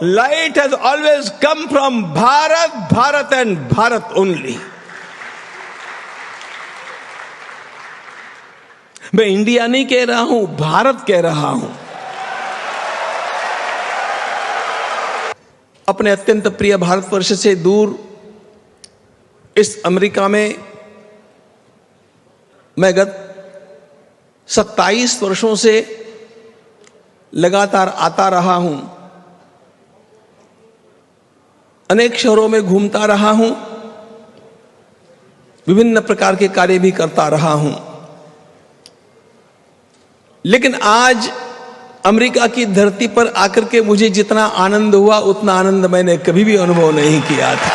Light has always come from Bharat, Bharat and Bharat only. मैं India नहीं कह रहा हूं, भारत कह रहा हूं। अपने अत्यंत प्रिय भारतवर्ष से दूर इस अमेरिका में मैं गत 27 वर्षों से लगातार आता रहा हूं। अनेक शहरों में घूमता रहा हूं, विभिन्न प्रकार के कार्य भी करता रहा हूं। लेकिन आज अमेरिका की धरती पर आकर के मुझे जितना आनंद हुआ उतना आनंद मैंने कभी भी अनुभव नहीं किया था।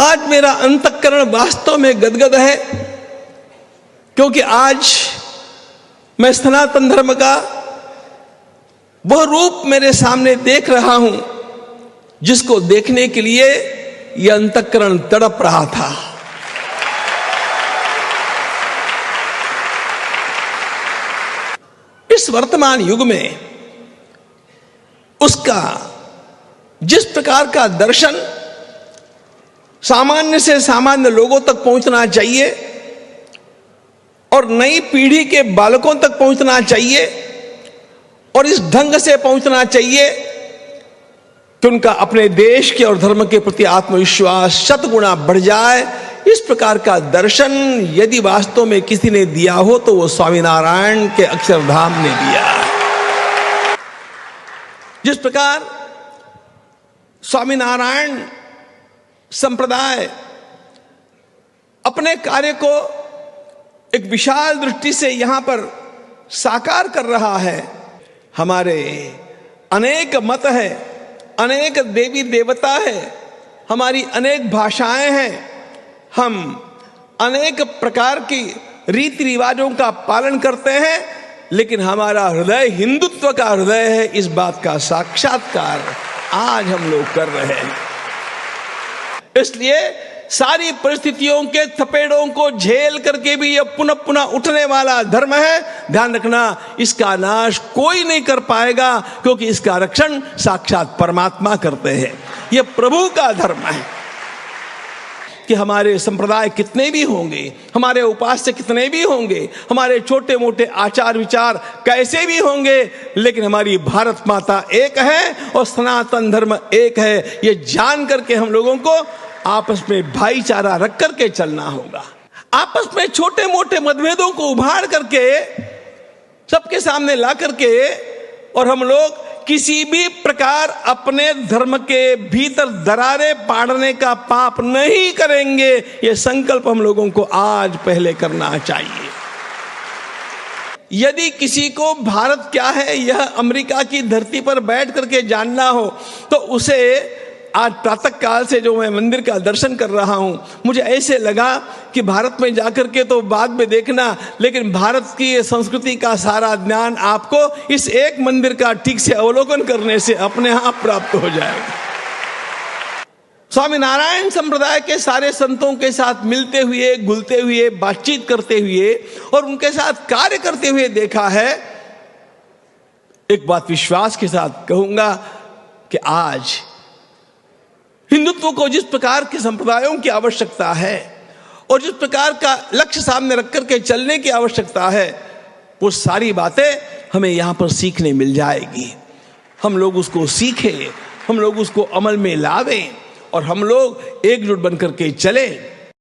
आज मेरा अंतःकरण वास्तव में गदगद है, क्योंकि आज मैं सनातन धर्म का वह रूप मेरे सामने देख रहा हूं जिसको देखने के लिए यह अंतःकरण तड़प रहा था। इस वर्तमान युग में उसका जिस प्रकार का दर्शन सामान्य से सामान्य लोगों तक पहुंचना चाहिए और नई पीढ़ी के बालकों तक पहुंचना चाहिए और इस ढंग से पहुंचना चाहिए कि उनका अपने देश के और धर्म के प्रति आत्मविश्वास शतगुणा बढ़ जाए, इस प्रकार का दर्शन यदि वास्तव में किसी ने दिया हो तो वो स्वामीनारायण के अक्षरधाम ने दिया। जिस प्रकार स्वामीनारायण संप्रदाय अपने कार्य को एक विशाल दृष्टि से यहां पर साकार कर रहा है। हमारे अनेक मत है, अनेक देवी देवता है, हमारी अनेक भाषाएं हैं, हम अनेक प्रकार की रीति रिवाजों का पालन करते हैं, लेकिन हमारा हृदय हिंदुत्व का हृदय है। इस बात का साक्षात्कार आज हम लोग कर रहे हैं। इसलिए सारी परिस्थितियों के थपेड़ों को झेल करके भी यह पुनः पुनः उठने वाला धर्म है। ध्यान रखना, इसका नाश कोई नहीं कर पाएगा, क्योंकि इसका रक्षण साक्षात परमात्मा करते हैं। यह प्रभु का धर्म है कि हमारे संप्रदाय कितने भी होंगे, हमारे उपास्य कितने भी होंगे, हमारे छोटे मोटे आचार विचार कैसे भी होंगे, लेकिन हमारी भारत माता एक है और सनातन धर्म एक है। ये जान करके हम लोगों को आपस में भाईचारा रख करके चलना होगा। आपस में छोटे मोटे मतभेदों को उभाड़ करके सबके सामने ला करके और हम लोग किसी भी प्रकार अपने धर्म के भीतर दरारें पाड़ने का पाप नहीं करेंगे। ये संकल्प हम लोगों को आज पहले करना चाहिए। यदि किसी को भारत क्या है यह अमेरिका की धरती पर बैठ करके जानना हो तो उसे आज प्रातः काल से जो मैं मंदिर का दर्शन कर रहा हूं, मुझे ऐसे लगा कि भारत में जाकर के तो बाद में देखना, लेकिन भारत की संस्कृति का सारा ज्ञान आपको इस एक मंदिर का ठीक से अवलोकन करने से अपने आप प्राप्त हो जाएगा। स्वामीनारायण संप्रदाय के सारे संतों के साथ मिलते हुए, घुलते हुए, बातचीत करते हुए और उनके साथ कार्य करते हुए देखा है। एक बात विश्वास के साथ कहूंगा कि आज हिंदुत्व को जिस प्रकार के संप्रदायों की आवश्यकता है और जिस प्रकार का लक्ष्य सामने रख करके चलने की आवश्यकता है, वो सारी बातें हमें यहां पर सीखने मिल जाएगी। हम लोग उसको सीखें, हम लोग उसको अमल में लावें और हम लोग एकजुट बनकर के चलें।